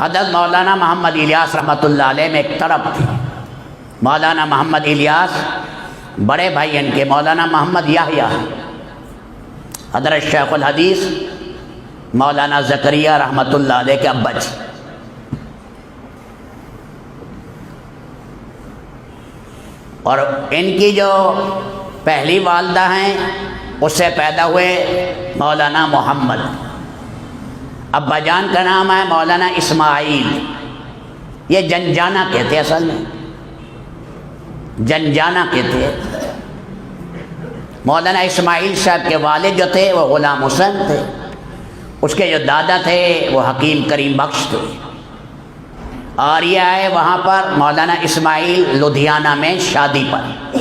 حضرت مولانا محمد الیاس رحمۃ اللہ علیہ میں ایک طرف تھی. مولانا محمد الیاس بڑے بھائی ان کے مولانا محمد یحییٰ، حضرت شیخ الحدیث مولانا زکریہ رحمۃ اللہ علیہ کے ابا جی. اور ان کی جو پہلی والدہ ہیں اس سے پیدا ہوئے مولانا محمد. ابا جان کا نام ہے مولانا اسماعیل. یہ جنجانہ کہتے اصل میں، جنجانہ کہتے. مولانا اسماعیل صاحب کے والد جو تھے وہ غلام حسین تھے، اس کے جو دادا تھے وہ حکیم کریم بخش تھے. اور یہ آئے وہاں پر مولانا اسماعیل لدھیانہ میں شادی پر،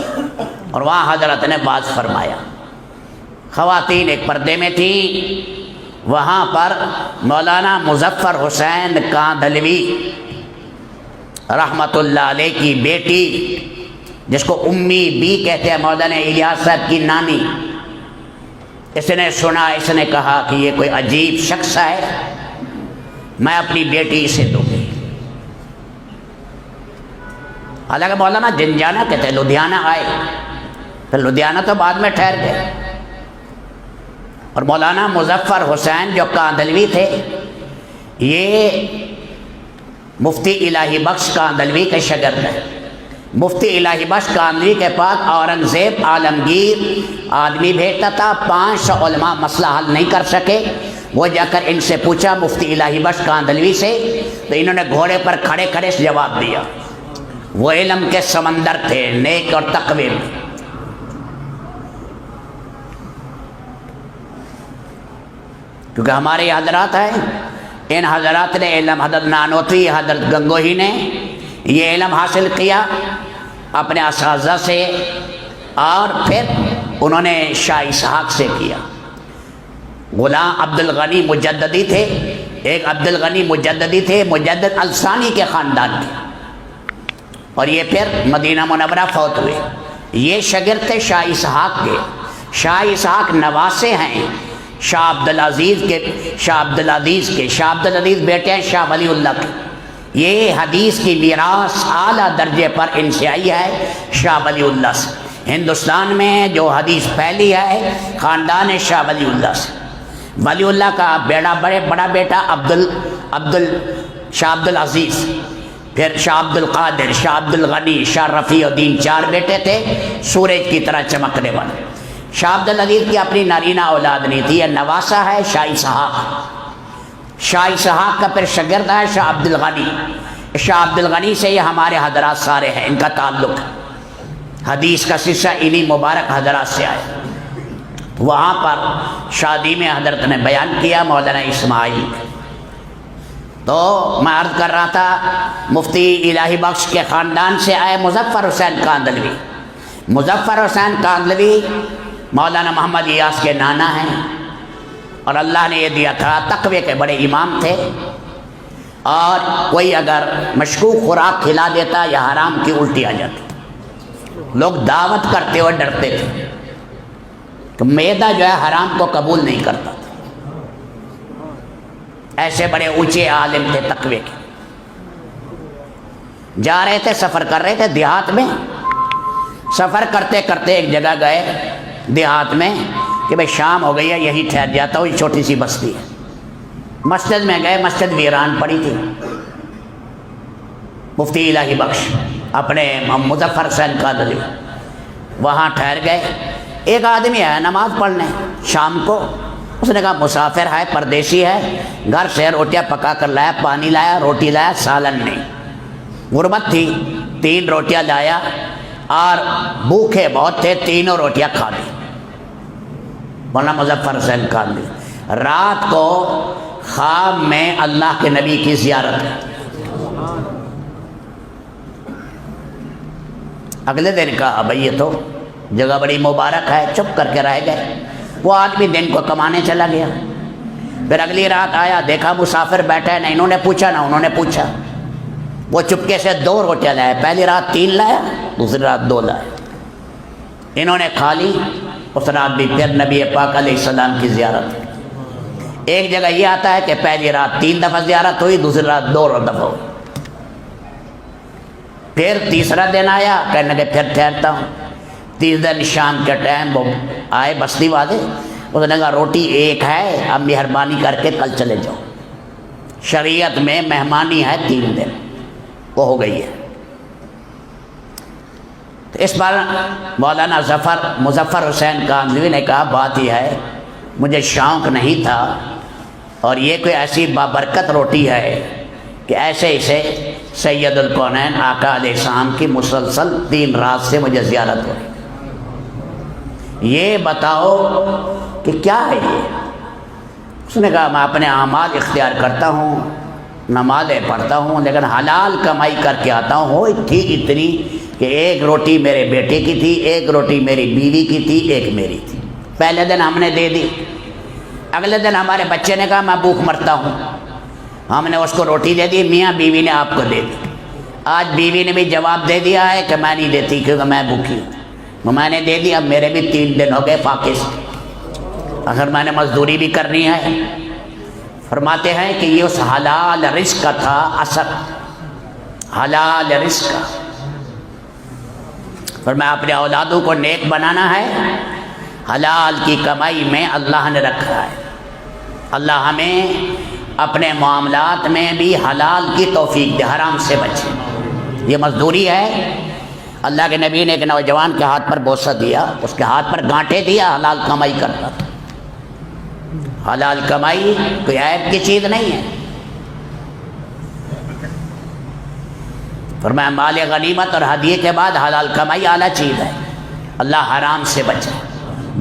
اور وہاں حضرت نے باز فرمایا. خواتین ایک پردے میں تھی. وہاں پر مولانا مظفر حسین کاندھلوی رحمۃ اللہ علیہ کی بیٹی، جس کو امی بی کہتے ہیں، مولانا الیاس صاحب کی نانی، اس نے سنا، اس نے کہا کہ یہ کوئی عجیب شخص ہے، میں اپنی بیٹی اسے دوں گی. حالانکہ مولانا جنجانہ کہتے ہیں، لدھیانہ آئے، پھر لدھیانہ تو بعد میں ٹھہر گئے. اور مولانا مظفر حسین جو کاندھلوی تھے، یہ مفتی الہی بخش کاندھلوی کے شاگرد ہیں. مفتی الہی بخش کاندھلوی کے پاس اورنگزیب عالمگیر آدمی بھیجتا تھا. 500 علماء مسئلہ حل نہیں کر سکے. وہ جا کر ان سے پوچھا مفتی الہی بخش کاندھلوی سے، تو انہوں نے گھوڑے پر کھڑے کھڑے سے جواب دیا. وہ علم کے سمندر تھے، نیک اور تقوی میں. کیونکہ ہمارے یہ حضرات ہیں، ان حضرات نے علم، حضرت نانوتوی، حضرت گنگوہی نے یہ علم حاصل کیا اپنے اساتذہ سے، اور پھر انہوں نے شاہ اسحاق سے کیا. غلام عبد الغنی مجددی تھے، ایک عبد الغنی مجددی تھے، مجدد الثانی کے خاندان کے، اور یہ پھر مدینہ منورہ فوت ہوئے. یہ شاگرد تھے شاہ اسحاق کے. شاہ اسحاق نواسے ہیں شاہ عبد العزیز کے. شاہ عبد العزیز بیٹے ہیں شاہ ولی اللہ کے. یہ حدیث کی میراث اعلیٰ درجے پر ان سے آئی ہے شاہ ولی اللہ سے. ہندوستان میں جو حدیث پھیلی ہے خاندان شاہ ولی اللہ سے. ولی اللہ کا بڑا بیٹا شاہ عبد العزیز، پھر شاہ عبد القادر، شاہ عبد الغنی، شاہ رفیع الدین، 4 بیٹے تھے سورج کی طرح چمکنے والے. شاہ عبد العزیز کی اپنی نارینہ اولاد نہیں تھی. یہ نواسا ہے شاہ اسحاق. شاہ اسحاق کا پھر شاگرد ہے شاہ عبد الغنی. شاہ عبد الغنی سے یہ ہمارے حضرات سارے ہیں، ان کا تعلق ہے. حدیث کا سلسلہ انہی مبارک حضرات سے آئے. وہاں پر شادی میں حضرت نے بیان کیا مولانا اسماعیل. تو میں عرض کر رہا تھا مفتی الہی بخش کے خاندان سے آئے مظفر حسین کاندھلوی. مظفر حسین کاندھلوی مولانا محمد الیاس کے نانا ہیں، اور اللہ نے یہ دیا تھا، تقوی کے بڑے امام تھے. اور کوئی اگر مشکوک خوراک کھلا دیتا یا حرام کی الٹی آ جاتی، لوگ دعوت کرتے ہوئے ڈرتے تھے کہ معدہ جو ہے حرام کو قبول نہیں کرتا تھا. ایسے بڑے اونچے عالم تھے تقوی کے. جا رہے تھے، سفر کر رہے تھے دیہات میں. سفر کرتے کرتے ایک جگہ گئے دیہات میں کہ بھئی شام ہو گئی ہے، یہی ٹھہر جاتا ہوں، یہ چھوٹی سی بستی ہے. مسجد میں گئے، مسجد ویران پڑی تھی. مفتی الہی بخش اپنے مظفر حسین کاندھلوی وہاں ٹھہر گئے. ایک آدمی ہے نماز پڑھنے شام کو. اس نے کہا مسافر ہے، پردیسی ہے، گھر سے روٹیاں پکا کر لایا، پانی لایا، روٹی لایا، سالن نہیں. غربت تھی، 3 روٹیاں لایا، اور بھوکے بہت تھے، 3 روٹیاں کھا لی. مولانا مظفر حسین کاندھلوی رات کو خواب میں اللہ کے نبی کی زیارت. اگلے دن کہا بھئی یہ تو جگہ بڑی مبارک ہے، چپ کر کے رہ گئے. وہ آدمی دن کو کمانے چلا گیا. پھر اگلی رات آیا، دیکھا مسافر بیٹھا ہے، نہ انہوں نے پوچھا نہ انہوں نے پوچھا. وہ چپکے سے 2 روٹیاں لائے. پہلی رات 3 لایا، دوسری رات 2 لائے. انہوں نے کھا لی. اس رات بھی پھر نبی پاک علیہ السلام کی زیارت. ایک جگہ یہ آتا ہے کہ پہلی رات 3 دفعہ زیارت ہوئی، دوسری رات 2 دفعہ ہوئی۔ پھر تیسرا دن آیا، کہنے لگے پھر ٹھہرتا ہوں۔ تیسرے دن شام کے ٹائم وہ آئے بستی والے، اس نے کہا روٹی ایک ہے، اب مہربانی کر کے کل چلے جاؤ، شریعت میں مہمانی ہے 3 دن، وہ ہو گئی ہے۔ تو اس پر مولانا مظفر حسین کاندھلوی نے کہا بات یہ ہے مجھے شوق نہیں تھا، اور یہ کوئی ایسی بابرکت روٹی ہے کہ ایسے اسے سید الکونین آقا علیہ السلام کی مسلسل 3 رات سے مجھے زیارت ہو رہی، یہ بتاؤ کہ کیا ہے یہ؟ اس نے کہا میں اپنے اعمال اختیار کرتا ہوں، نمازیں پڑھتا ہوں، لیکن حلال کمائی کر کے آتا ہوں، ہو ٹھیک اتنی کہ ایک روٹی میرے بیٹے کی تھی، ایک روٹی میری بیوی کی تھی، ایک میری تھی۔ پہلے دن ہم نے دے دی، اگلے دن ہمارے بچے نے کہا میں بھوک مرتا ہوں، ہم نے اس کو روٹی دے دی، میاں بیوی نے آپ کو دے دی۔ آج بیوی نے بھی جواب دے دیا ہے کہ میں نہیں دیتی کیونکہ میں بھوکی ہوں، میں نے دے دی، اب میرے بھی 3 دن ہو گئے فاقس، اگر میں نے مزدوری بھی کرنی ہے۔ فرماتے ہیں کہ یہ اس حلال رزق کا تھا اثر، حلال رزق کا۔ اور میں اپنے اولادوں کو نیک بنانا ہے، حلال کی کمائی میں اللہ نے رکھا ہے۔ اللہ ہمیں اپنے معاملات میں بھی حلال کی توفیق دے، حرام سے بچے۔ یہ مزدوری ہے۔ اللہ کے نبی نے ایک نوجوان کے ہاتھ پر بوسہ دیا، اس کے ہاتھ پر گانٹھے دیا، حلال کمائی کرتا تھا۔ حلال کمائی کوئی عیب کی چیز نہیں ہے۔ فرمایا مال غنیمت اور ہدیے کے بعد حلال کمائی اعلیٰ چیز ہے۔ اللہ حرام سے بچائے،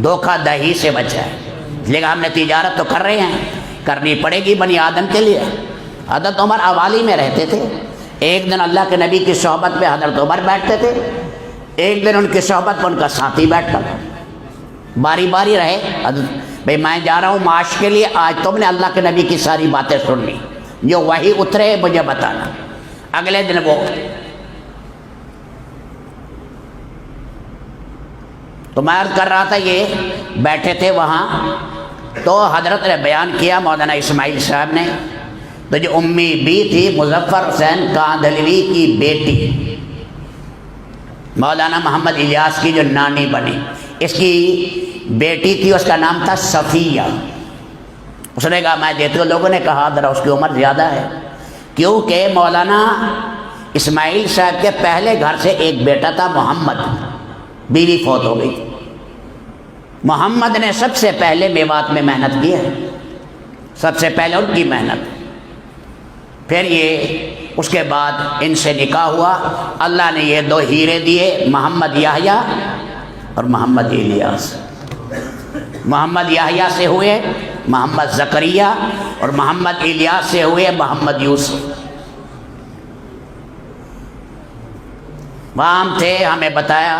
دھوکہ دہی سے بچائے۔ لیکن ہم نے تجارت تو کر رہے ہیں، کرنی پڑے گی بنی آدم کے لیے۔ حضرت عمر حوالی میں رہتے تھے، ایک دن اللہ کے نبی کی صحبت میں حضرت عمر بیٹھتے تھے، ایک دن ان کی صحبت میں ان کا ساتھی بیٹھتا تھا، باری باری رہے۔ حضرت بھئی میں جا رہا ہوں معاش کے لیے، آج تم نے اللہ کے نبی کی ساری باتیں سن لی، جو وحی اترے مجھے بتانا۔ اگلے دن وہ تو میں عرض کر رہا تھا، یہ بیٹھے تھے وہاں، تو حضرت نے بیان کیا مولانا اسماعیل صاحب نے، تو جو امی بھی تھی مظفر حسین کاندھلوی کی بیٹی، مولانا محمد الیاس کی جو نانی بنی، اس کی بیٹی تھی، اس کا نام تھا صفیہ۔ اس نے کہا میں دیتی ہوں۔ لوگوں نے کہا ذرا اس کی عمر زیادہ ہے، کیونکہ مولانا اسماعیل صاحب کے پہلے گھر سے ایک بیٹا تھا محمد، بیوی فوت ہو گئی۔ محمد نے سب سے پہلے میوات میں محنت کی ہے، سب سے پہلے ان کی محنت، پھر یہ اس کے بعد ان سے نکاح ہوا۔ اللہ نے یہ 2 ہیرے دیے، محمد یحییٰ اور محمد الیاس۔ محمد یحییٰ سے ہوئے محمد زکریا، اور محمد الیاس سے ہوئے محمد یوسف۔ وہاں ہم تھے، ہمیں بتایا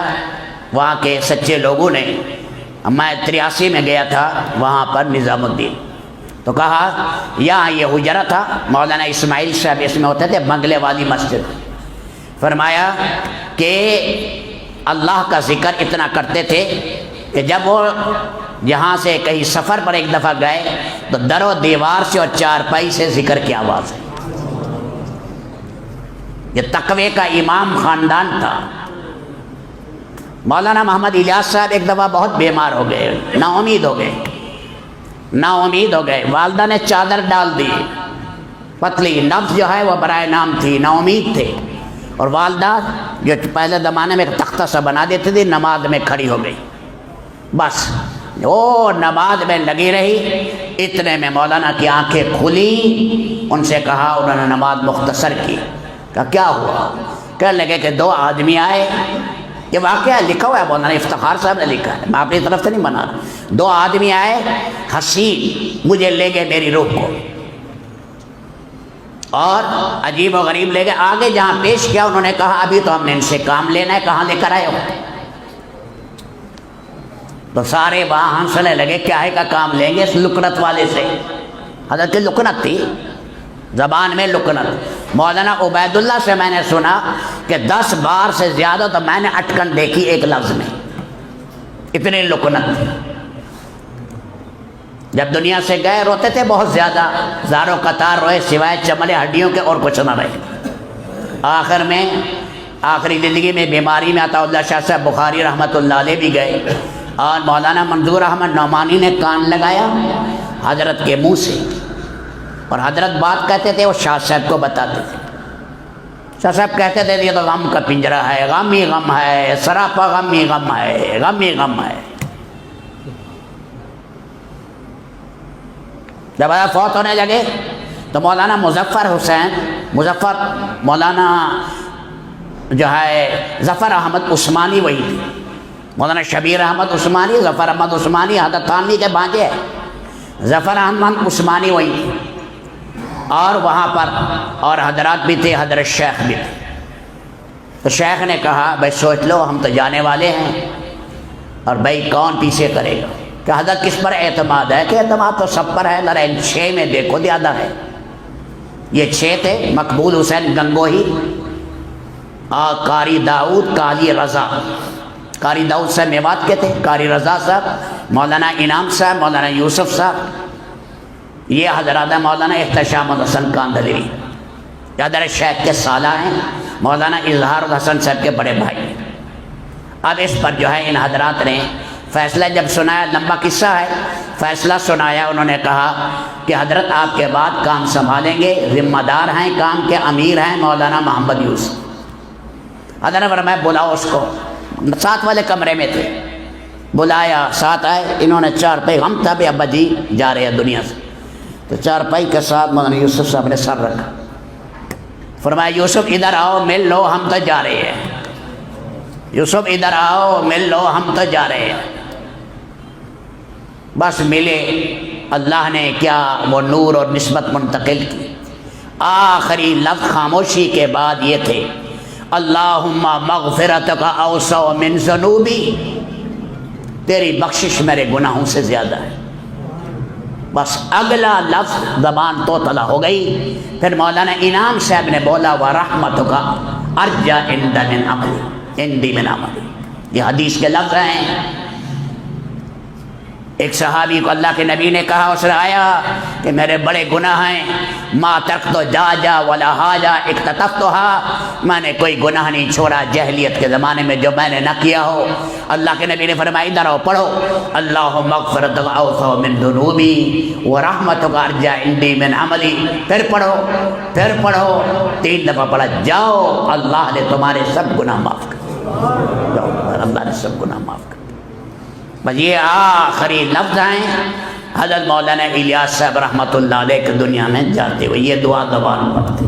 وہاں کے سچے لوگوں نے، میں 83 میں گیا تھا وہاں پر نظام الدین، تو کہا یہاں یہ حجرہ تھا، مولانا اسماعیل صاحب اس میں ہوتے تھے، بنگلے والی مسجد۔ فرمایا کہ اللہ کا ذکر اتنا کرتے تھے کہ جب وہ یہاں سے کہیں سفر پر ایک دفعہ گئے تو در و دیوار سے اور چارپائی سے ذکر کی آواز ہے۔ یہ تقوی کا امام خاندان تھا۔ مولانا محمد الیاس صاحب ایک دفعہ بہت بیمار ہو گئے، نا امید ہو گئے، والدہ نے چادر ڈال دی، پتلی نفس جو ہے وہ برائے نام تھی، نا امید تھے، اور والدہ جو پہلے زمانے میں تختہ سا بنا دیتی تھی، نماز میں کھڑی ہو گئی، بس وہ نماز میں لگی رہی۔ اتنے میں مولانا کی آنکھیں کھلی، ان سے کہا، انہوں نے نماز مختصر کی، کہا کیا ہوا؟ کہنے لگے کہ 2 آدمی آئے، یہ واقعہ لکھا ہوا ہے، مولانا افتخار صاحب نے لکھا ہے، میں اپنی طرف سے نہیں بنا رہا۔ 2 آدمی آئے حسین، مجھے لے گئے میری روح کو، اور عجیب و غریب لے گئے۔ آگے جہاں پیش کیا انہوں نے کہا ابھی تو ہم نے ان سے کام لینا ہے، کہاں لے کر آئے ہو؟ تو سارے وہاں ہنسنے لگے، کیا ہے کا کام لیں گے اس لکنت والے سے؟ حضرت لکنت تھی، زبان میں لکنت۔ مولانا عبید اللہ سے میں نے سنا کہ 10 بار سے زیادہ تو میں نے اٹکن دیکھی ایک لفظ میں، اتنی لکنت تھی۔ جب دنیا سے گئے روتے تھے بہت زیادہ، زاروں قطار روئے سوائے چمڑے ہڈیوں کے اور کچھ نہ رہے۔ آخر میں آخری زندگی میں بیماری میں عطا اللہ شاہ صاحب بخاری رحمۃ اللہ علیہ بھی گئے، اور مولانا منظور احمد نعمانی نے کان لگایا حضرت کے منہ سے، اور حضرت بات کہتے تھے وہ شاہ صاحب کو بتاتے تھے۔ شاہ صاحب کہتے تھے یہ تو غم کا پنجرا ہے، غم ہی غم ہے، سراپا غم ہی غم ہے، غم ہی غم ہے۔ جب فوت ہونے لگے تو مولانا مظفر مولانا جو ہے ظفر احمد عثمانی وہی تھے، مولانا شبیر احمد عثمانی، ظفر احمد عثمانی حضرت تھانوی کے بھانجے ہیں، ظفر احمد عثمانی وہی تھے، اور وہاں پر اور حضرات بھی تھے، حضرت شیخ بھی تھے۔ تو شیخ نے کہا بھائی سوچ لو ہم تو جانے والے ہیں، اور بھائی کون پیچھے کرے گا؟ کہ حضرت کس پر اعتماد ہے؟ کہ اعتماد تو سب پر ہے، ذرا ان 6 میں دیکھو زیادہ ہے۔ یہ 6 تھے، مقبول حسین گنگوہی، اور قاری داؤد، قاری رضا۔ قاری داؤد صاحب میوات کے تھے، قاری رضا صاحب، مولانا انعام صاحب، مولانا یوسف صاحب، یہ حضرات مولانا احتشام الحسن کاندھلوی، حضرت شیخ کے سالہ ہیں، مولانا اظہار الحسن صاحب کے بڑے بھائی ہیں۔ اب اس پر جو ہے ان حضرات نے فیصلہ جب سنایا، لمبا قصہ ہے، فیصلہ سنایا، انہوں نے کہا کہ حضرت آپ کے بعد کام سنبھالیں گے، ذمہ دار ہیں کام کے، امیر ہیں مولانا محمد یوسف۔ حضرت نے فرمایا بلاؤ اس کو، ساتھ والے کمرے میں تھے، بلایا، ساتھ آئے، انہوں نے چارپائی، غم تھا بھی ابا جی جا رہے ہیں دنیا سے، تو چارپائی کے ساتھ مولانا یوسف صاحب نے سر رکھا، فرمایا یوسف ادھر آؤ مل لو، ہم تو جا رہے ہیں، یوسف ادھر آؤ مل لو، ہم تو جا رہے ہیں۔ بس ملے، اللہ نے کیا وہ نور اور نسبت منتقل کی۔ آخری لفظ خاموشی کے بعد یہ تھے، اللہم مغفرتک اوسع من ذنوبی، تیری بخشش میرے گناہوں سے زیادہ ہے۔ بس اگلا لفظ زبان توتلا ہو گئی۔ پھر مولانا انعام صاحب نے بولا وَرَحْمَتُكَ أَرْجَى عِندِي مِنْ عَمَلِي، یہ حدیث کے لفظ ہیں۔ ایک صحابی کو اللہ کے نبی نے کہا، اس نے آیا کہ میرے بڑے گناہ ہیں، ما ترکت جاجا ولا حاجا اکتتفتھا، میں نے کوئی گناہ نہیں چھوڑا جاہلیت کے زمانے میں جو میں نے نہ کیا ہو۔ اللہ کے نبی نے فرمایا ادھر آؤ پڑھو، اللہم مغفرتک اوسع من ذنوبی ورحمتک ارجی عندی من عملی، پھر پڑھو 3 دفعہ پڑھا، جاؤ اللہ نے تمہارے سب گناہ معاف کر، جاؤ اللہ نے سب گناہ معاف کر۔ بس یہ آخری لفظ ہیں حضرت مولانا الیاس صاحب رحمۃ اللہ علیہ کے دنیا میں جاتے ہوئے، یہ دعا زبان پر تھی۔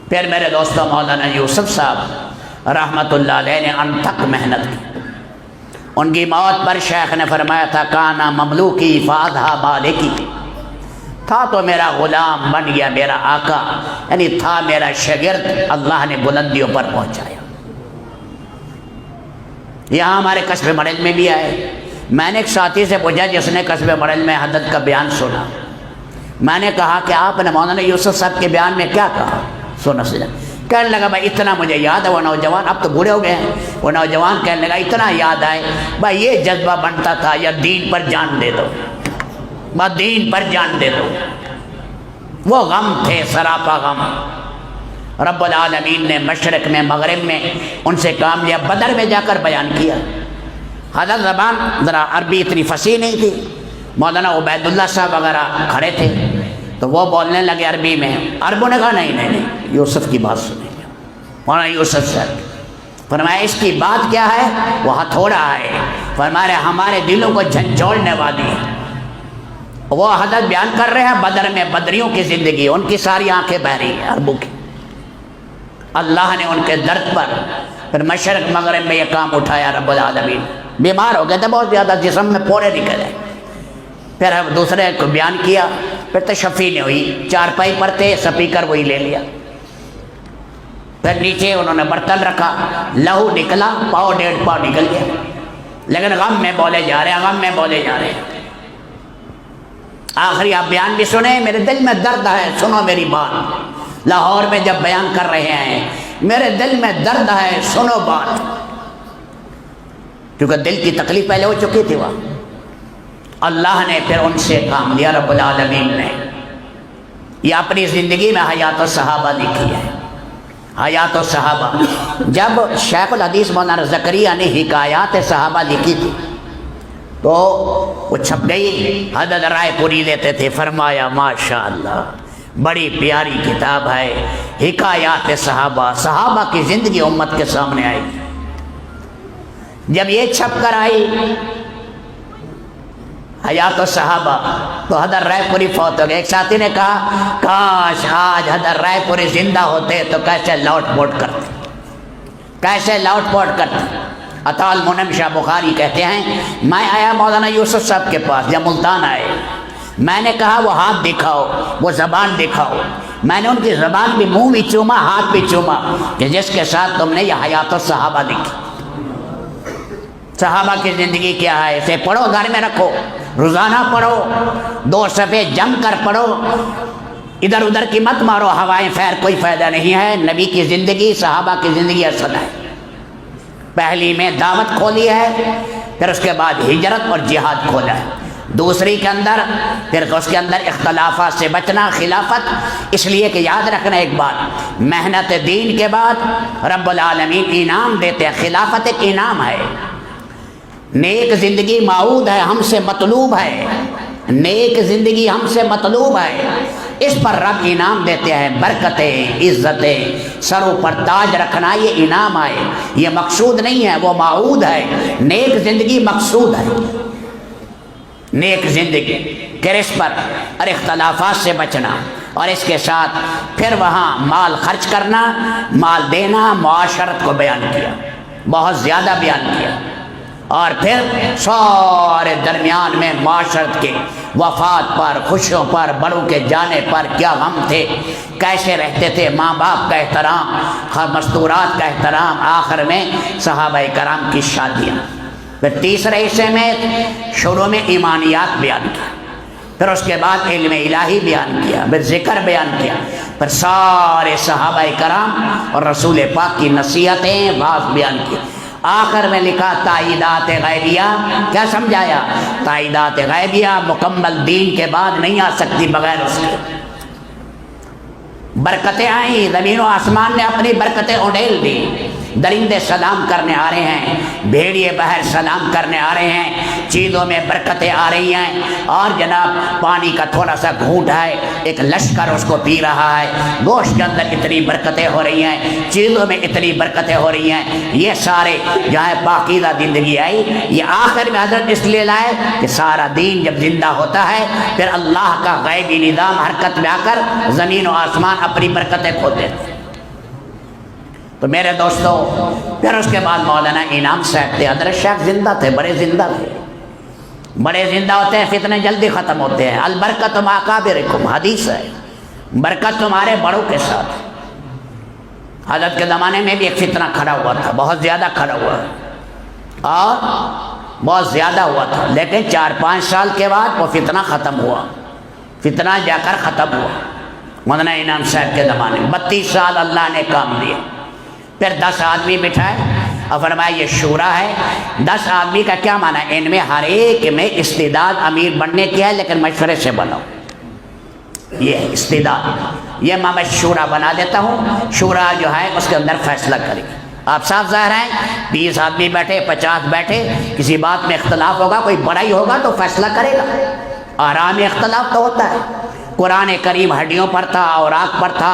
پھر میرے دوستوں مولانا یوسف صاحب رحمۃ اللہ علیہ نے انتھک محنت کی۔ ان کی موت پر شیخ نے فرمایا تھا کانا مملوکی فاضحا مالکی، تھا تو میرا غلام بن گیا میرا آقا، یعنی تھا میرا شاگرد، اللہ نے بلندیوں پر پہنچایا۔ یہاں ہمارے قصب مڑل میں بھی آئے، میں نے ایک ساتھی سے پوچھا جس نے قصب مڑل میں حضرت کا بیان سنا، میں نے کہا کہ آپ نے مولانا یوسف صاحب کے بیان میں کیا کہا؟ سنا کہنے لگا بھائی اتنا مجھے یاد ہے، وہ نوجوان اب تو بوڑھے ہو گئے ہیں، وہ نوجوان کہنے لگا اتنا یاد آئے بھائی یہ جذبہ بنتا تھا یا دین پر جان دے دو، بس دین پر جان دے دو، وہ غم تھے سراپا غم۔ رب العالمین نے مشرق میں مغرب میں ان سے کام لیا، بدر میں جا کر بیان کیا۔ حضرت زبان ذرا عربی اتنی فصیح نہیں تھی، مولانا عبید اللہ صاحب وغیرہ کھڑے تھے تو وہ بولنے لگے عربی میں، عربوں نے کہا نہیں یوسف کی بات سنیں گے۔ مولانا یوسف صاحب فرمایا اس کی بات کیا ہے؟ وہ ہتھوڑا ہے، فرمایا ہمارے دلوں کو جھنجھوڑنے والی ہے۔ وہ حضرت بیان کر رہے ہیں بدر میں بدریوں کی زندگی، ان کی ساری آنکھیں بہہ رہی ہیں عربوں کی، اللہ نے ان کے درد پر پھر مشرق مغرب میں یہ کام اٹھایا۔ رب العالمین بیمار ہو گئے تھے بہت زیادہ، جسم میں پھوڑے نکلے، پھر دوسرے کو بیان کیا، پھر تشفی نہیں ہوئی، چارپائی پر تھے، سپیکر وہی لے لیا، پھر نیچے انہوں نے برتن رکھا، لہو نکلا، پاؤ 1.5 پاؤ نکل گیا، لیکن غم میں بولے جا رہے ہیں، غم میں بولے جا رہے ہیں۔ آخری آپ بیان بھی سنیں، میرے دل میں درد ہے، سنو میری بات، لاہور میں جب بیان کر رہے ہیں میرے دل میں درد ہے، سنو بات، کیونکہ دل کی تکلیف پہلے ہو چکی تھی وہاں۔ اللہ نے پھر ان سے کام لیا رب العالمین نے. یہ اپنی زندگی میں حیات الصحابہ لکھی ہے. حیات الصحابہ جب شیخ الحدیث مولانا زکریہ نے حکایات صحابہ لکھی تھی تو وہ چھپ گئی. حضرت رائے پوری لیتے تھے. فرمایا ماشاءاللہ بڑی پیاری کتاب ہے حکایات صحابہ. صحابہ کی زندگی امت کے سامنے آئی. جب یہ چھپ کر آئی حیات الصحابہ تو حضرت رائے پوری فوت ہو گئے. ایک ساتھی نے کہا کاش آج حضرت رائے پوری زندہ ہوتے تو کیسے لوٹ پوٹ کرتے, کیسے لوٹ پوٹ کرتے. عطا المنعم شاہ بخاری کہتے ہیں میں آیا مولانا یوسف صاحب کے پاس جب ملتان آئے. میں نے کہا وہ ہاتھ دکھاؤ, وہ زبان دکھاؤ. میں نے ان کی زبان بھی منہ بھی چوما, ہاتھ بھی چوما کہ جس کے ساتھ تم نے یہ حیات الصحابہ لکھی. صحابہ کی زندگی کیا ہے اسے پڑھو, گھر میں رکھو, روزانہ پڑھو, 2 صفحے جم کر پڑھو. ادھر ادھر کی مت مارو ہوائیں خیر, کوئی فائدہ نہیں ہے. نبی کی زندگی صحابہ کی زندگی اصل ہے. پہلی میں دعوت کھولی ہے, پھر اس کے بعد ہجرت اور جہاد کھولا ہے. دوسری کے اندر پھر اس کے اندر اختلافات سے بچنا, خلافت. اس لیے کہ یاد رکھنا ایک بات, محنت دین کے بعد رب العالمین انعام دیتے ہیں. خلافت ایک انعام ہے. نیک زندگی معود ہے, ہم سے مطلوب ہے. نیک زندگی ہم سے مطلوب ہے. اس پر رب انعام دیتے ہیں. برکتیں, عزتیں, سروں پر تاج رکھنا یہ انعام ہے. یہ مقصود نہیں ہے, وہ معود ہے. نیک زندگی مقصود ہے. نیک زندگی کرس پر اور اختلافات سے بچنا, اور اس کے ساتھ پھر وہاں مال خرچ کرنا, مال دینا, معاشرت کو بیان کیا, بہت زیادہ بیان کیا. اور پھر سارے درمیان میں معاشرت کے وفات پر, خوشیوں پر, بڑوں کے جانے پر کیا غم تھے, کیسے رہتے تھے, ماں باپ کا احترام, مستورات کا احترام, آخر میں صحابہ کرام کی شادیاں. پھر تیسرے حصے میں شروع میں ایمانیات بیان کیا, پھر اس کے بعد علم الہی بیان کیا, پھر ذکر بیان کیا, پھر سارے صحابہ کرام اور رسول پاک کی نصیحتیں بات بیان کی. آخر میں لکھا تائیدات غیبیہ. کیا سمجھایا؟ تائیدات غیبیہ مکمل دین کے بعد نہیں آ سکتی بغیر اس کے. برکتیں آئیں, زمین و آسمان نے اپنی برکتیں اڈیل دی. درندے سلام کرنے آ رہے ہیں, بھیڑیے بہر سلام کرنے آ رہے ہیں, چیزوں میں برکتیں آ رہی ہیں. اور جناب پانی کا تھوڑا سا گھونٹ ہے, ایک لشکر اس کو پی رہا ہے. گوشت کے اندر اتنی برکتیں ہو رہی ہیں, چیزوں میں اتنی برکتیں ہو رہی ہیں. یہ سارے جہاں پاکیزہ زندگی آئی, یہ آخر میں حضرت اس لیے لائے کہ سارا دین جب زندہ ہوتا ہے پھر اللہ کا غیبی نظام حرکت میں آ کر زمین و آسمان اپنی برکتیں کھو دیتے. تو میرے دوستو پھر اس کے بعد مولانا انعام صاحب تھے. حضرت شیخ زندہ تھے, بڑے زندہ تھے. بڑے زندہ ہوتے ہیں, فتنے جلدی ختم ہوتے ہیں. البرکت مع اکابرکم, حدیث ہے, برکت تمہارے بڑوں کے ساتھ. حضرت کے زمانے میں بھی ایک فتنہ کھڑا ہوا تھا, بہت زیادہ کھڑا ہوا اور بہت زیادہ ہوا تھا, لیکن 4-5 سال کے بعد وہ فتنہ ختم ہوا. فتنہ جا کر ختم ہوا مولانا انعام صاحب کے زمانے میں. 32 سال اللہ نے کام دیا. پھر 10 آدمی بٹھائے اور فرمایا یہ شورا ہے. 10 آدمی کا کیا معنی ہے؟ ان میں ہر ایک میں استعداد امیر بننے کی ہے, لیکن مشورے سے بنو. یہ استعداد, یہ میں شورا بنا دیتا ہوں. شورا جو ہے اس کے اندر فیصلہ کرے. آپ صاف ظاہر ہیں, 20 آدمی بیٹھے, 50 بیٹھے, کسی بات میں اختلاف ہوگا, کوئی بڑائی ہوگا تو فیصلہ کرے گا. آرام میں اختلاف تو ہوتا ہے. قرآن کریم ہڈیوں پر تھا, اوراق پر تھا,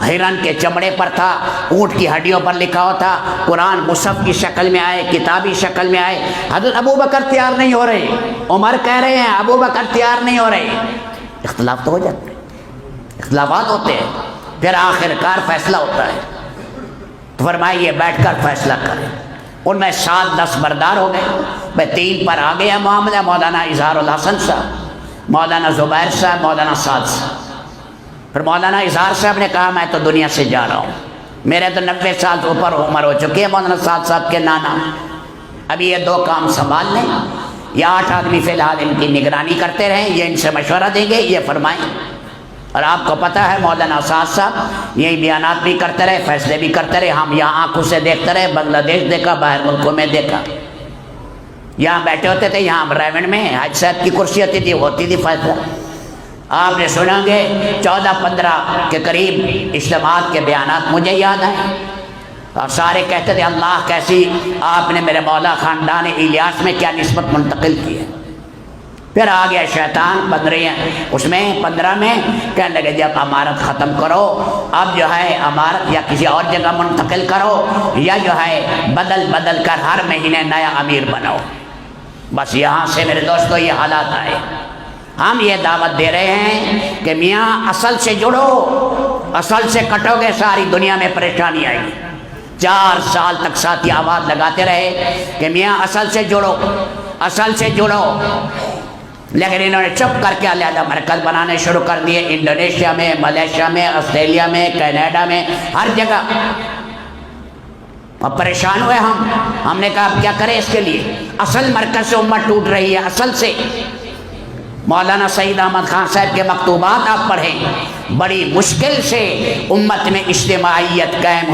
ہرن کے چمڑے پر تھا, اونٹ کی ہڈیوں پر لکھا ہوا تھا. قرآن مصحف کی شکل میں آئے, کتابی شکل میں آئے. حضرت ابو بکر تیار نہیں ہو رہے, عمر کہہ رہے ہیں ابو بکر تیار نہیں ہو رہے. اختلاف تو ہو جاتے ہیں, اختلافات ہوتے ہیں, پھر آخر کار فیصلہ ہوتا ہے. تو فرمایا یہ بیٹھ کر فیصلہ کریں. ان میں 7-10 بردار ہو گئے. میں 3 پر آ گیا معاملہ, مولانا اظہار الحسن صاحب, مولانا زبیر صاحب, مولانا سعد صاحب. پھر مولانا اظہار صاحب نے کہا میں تو دنیا سے جا رہا ہوں, میرے تو 90 سال سے اوپر عمر ہو چکی ہے. مولانا سعد صاحب کے نانا ابھی یہ 2 کام سنبھال لیں, یہ 8 آدمی فی الحال ان کی نگرانی کرتے رہیں, یہ ان سے مشورہ دیں گے, یہ فرمائیں. اور آپ کو پتہ ہے مولانا سعد صاحب یہی بیانات بھی کرتے رہے, فیصلے بھی کرتے رہے. ہم یہاں آنکھوں سے دیکھتے رہے, بنگلہ دیش دیکھا, باہر ملکوں میں دیکھا. یہاں بیٹھے ہوتے تھے، یہاں ریونڈ میں حج صاحب کی کرسی ہوتی تھی فیصلہ. آپ نے سنا گے 14-15 کے قریب اجتماعات کے بیانات مجھے یاد آئے، اور سارے کہتے تھے اللہ کیسی آپ نے میرے مولا خاندان الیاس میں کیا نسبت منتقل کی ہے. پھر آ گیا شیطان 15 میں کہنے لگے جب امارت ختم کرو، اب جو ہے امارت یا کسی اور جگہ منتقل کرو، یا جو ہے بدل کر ہر مہینے نیا امیر بناؤ. بس یہاں سے میرے دوستو یہ حالات آئے. ہم یہ دعوت دے رہے ہیں کہ میاں اصل سے جڑو، اصل سے کٹو گے ساری دنیا میں پریشانی آئے گی. 4 سال تک ساتھی آواز لگاتے رہے کہ میاں اصل سے جڑو، اصل سے جڑو، لیکن انہوں نے چپ کر کے علیحدہ مرکز بنانے شروع کر دیے، انڈونیشیا میں، ملیشیا میں، آسٹریلیا میں، کینیڈا میں، ہر جگہ. اب پریشان ہوئے ہم نے کہا اب کیا کریں اس کے لیے. اصل مرکز سے امت ٹوٹ رہی ہے، اصل سے. مولانا سعید احمد خان صاحب کے مکتوبات آپ پڑھیں، بڑی مشکل سے امت میں اجتماعیت قائم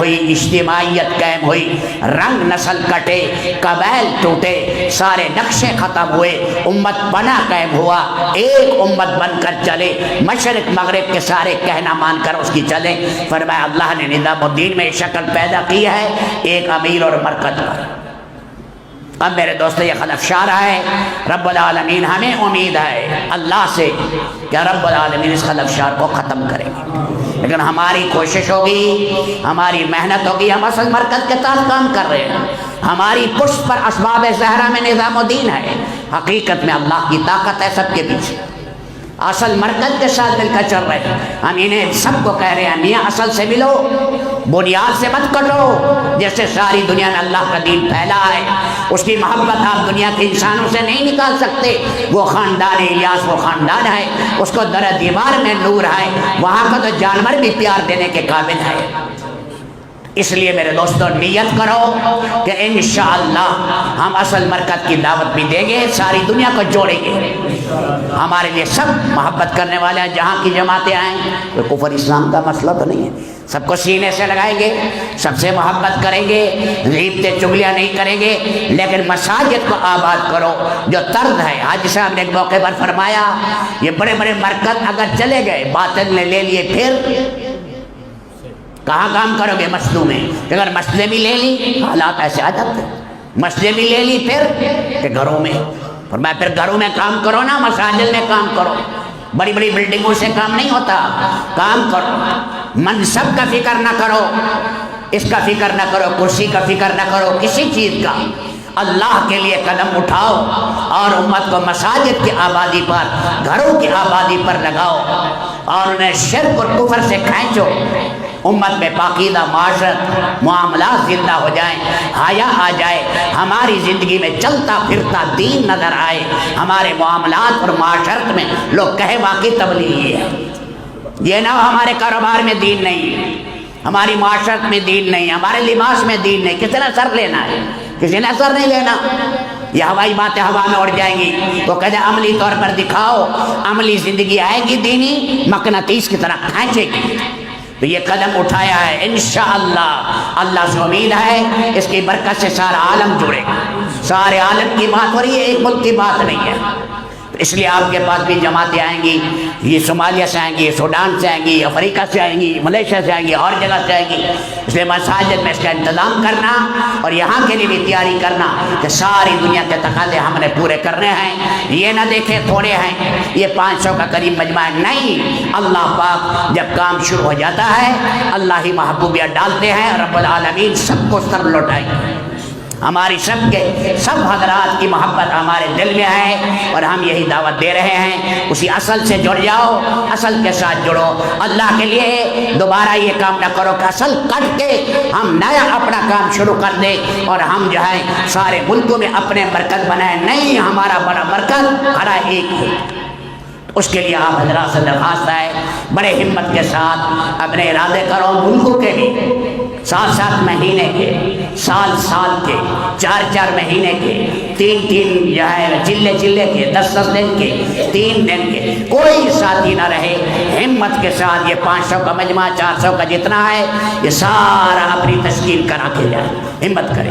ہوئی، رنگ نسل کٹے، قبائل ٹوٹے، سارے نقشے ختم ہوئے، امت بنا قائم ہوا، ایک امت بن کر چلے، مشرق مغرب کے سارے کہنا مان کر اس کی چلے. فرمایا اللہ نے نظام الدین میں شکل پیدا کی ہے ایک امیر اور مرکز پر. اب میرے دوستو یہ خلفشار ہے، رب العالمین ہمیں امید ہے اللہ سے کہ رب العالمین اس خلفشار کو ختم کریں گے، لیکن ہماری کوشش ہوگی، ہماری محنت ہوگی. ہم اصل مرکز کے ساتھ کام کر رہے ہیں، ہماری پشت پر اسباب زہرا میں نظام الدین ہے، حقیقت میں اللہ کی طاقت ہے سب کے پیچھے. اصل مرکز کے ساتھ مل کر چل رہے ہیں. ہم انہیں سب کو کہہ رہے ہیں میاں اصل سے ملو، بنیاد سے مت کٹو. جیسے ساری دنیا میں اللہ کا دین پھیلا ہے، اس کی محبت آپ دنیا کے انسانوں سے نہیں نکال سکتے. وہ خاندان الیاس وہ خاندان ہے، اس کو در دیوار میں نور ہے، وہاں کا تو جانور بھی پیار دینے کے قابل ہے. اس لیے میرے دوستوں نیت کرو کہ انشاءاللہ ہم اصل مرکز کی دعوت بھی دیں گے، ساری دنیا کو جوڑیں گے. ہمارے لیے سب محبت کرنے والے ہیں، جہاں کی جماعتیں آئیں. کوئی کفر اسلام کا مسئلہ تو نہیں ہے، سب کو سینے سے لگائیں گے، سب سے محبت کریں گے، غیبتیں چگلیاں نہیں کریں گے، لیکن مساجد کو آباد کرو. جو طرز ہے حاجی صاحب نے ایک موقع پر فرمایا، یہ بڑے بڑے مرکز اگر چلے گئے، باطل نے لے لیے، پھر کہاں کام کرو گے؟ مسجدوں میں. اگر مسجدیں بھی لے لی حالات ایسے آ جاتے، مسجدیں بھی لے لی پھر کہ گھروں میں. فرمایا پھر گھروں میں کام کرو نا، مساجد میں کام کرو. بڑی بڑی بلڈنگوں سے کام نہیں ہوتا، کام کرو. منصب کا فکر نہ کرو، اس کا فکر نہ کرو، کرسی کا فکر نہ کرو، کسی چیز کا. اللہ کے لیے قدم اٹھاؤ اور امت کو مساجد کی آبادی پر، گھروں کی آبادی پر لگاؤ اور انہیں شرک اور کفر سے کھینچو. امت میں پاکیزہ معاشرت، معاملات زندہ ہو جائیں، حیا آ جائے، ہماری زندگی میں چلتا پھرتا دین نظر آئے، ہمارے معاملات اور معاشرت میں لوگ کہے واقعی تبلیغی ہے. یہ نہ ہو ہمارے کاروبار میں دین نہیں، ہماری معاشرت میں دین نہیں، ہمارے لباس میں دین نہیں. کسی نے سر لینا ہے، کسی نے سر نہیں لینا. یہ ہوائی باتیں ہوا میں اڑ جائیں گی. وہ کہتے ہیں عملی طور پر دکھاؤ، عملی زندگی آئے گی دینی، مقناطیس کی طرح کھینچے گی. تو یہ قدم اٹھایا ہے انشاءاللہ، اللہ سے امید ہے اس کی برکت سے سارا عالم جڑے گا. سارے عالم کی بات ہو رہی ہے، ایک ملک کی بات نہیں ہے. اس لیے آپ کے پاس بھی جماعتیں آئیں گی، یہ صومالیہ سے آئیں گی، سوڈان سے آئیں گی، افریقہ سے آئیں گی، ملیشیا سے آئیں گی، اور جگہ سے آئیں گی. اس لیے مساجد میں اس کا انتظام کرنا اور یہاں کے لیے بھی تیاری کرنا کہ ساری دنیا کے تقاضے ہم نے پورے کرنے ہیں. یہ نہ دیکھیں تھوڑے ہیں، یہ 500 کا قریب مجمع ہے، نہیں. اللہ پاک جب کام شروع ہو جاتا ہے اللہ ہی محبوبیت ڈالتے ہیں، رب العالمین سب کو سر لوٹائیں گے. ہماری سب حضرات کی محبت ہمارے دل میں ہے اور ہم یہی دعوت دے رہے ہیں. اسی اصل سے جڑ جاؤ، اصل کے ساتھ جڑو. اللہ کے لیے دوبارہ یہ کام نہ کرو کہ اصل کٹ کے ہم نیا اپنا کام شروع کر دیں اور ہم جو ہے سارے ملکوں میں اپنے مرکز بنائیں. نہیں، ہمارا بڑا مرکز ہمارا ایک ہے. اس کے لیے آپ حضرات سے درخواست ہے بڑے ہمت کے ساتھ اپنے ارادے کرو. ملکوں کے بھی 7 مہینے کے، سال کے، 4 مہینے کے، 3 جو ہے چلے کے، 10 دن کے، 3 دن کے، کوئی ساتھی نہ رہے. ہمت کے ساتھ یہ 500 کا مجمع، 400 کا جتنا ہے، یہ سارا اپنی تشکیل کرا کے جائے. ہمت کرے.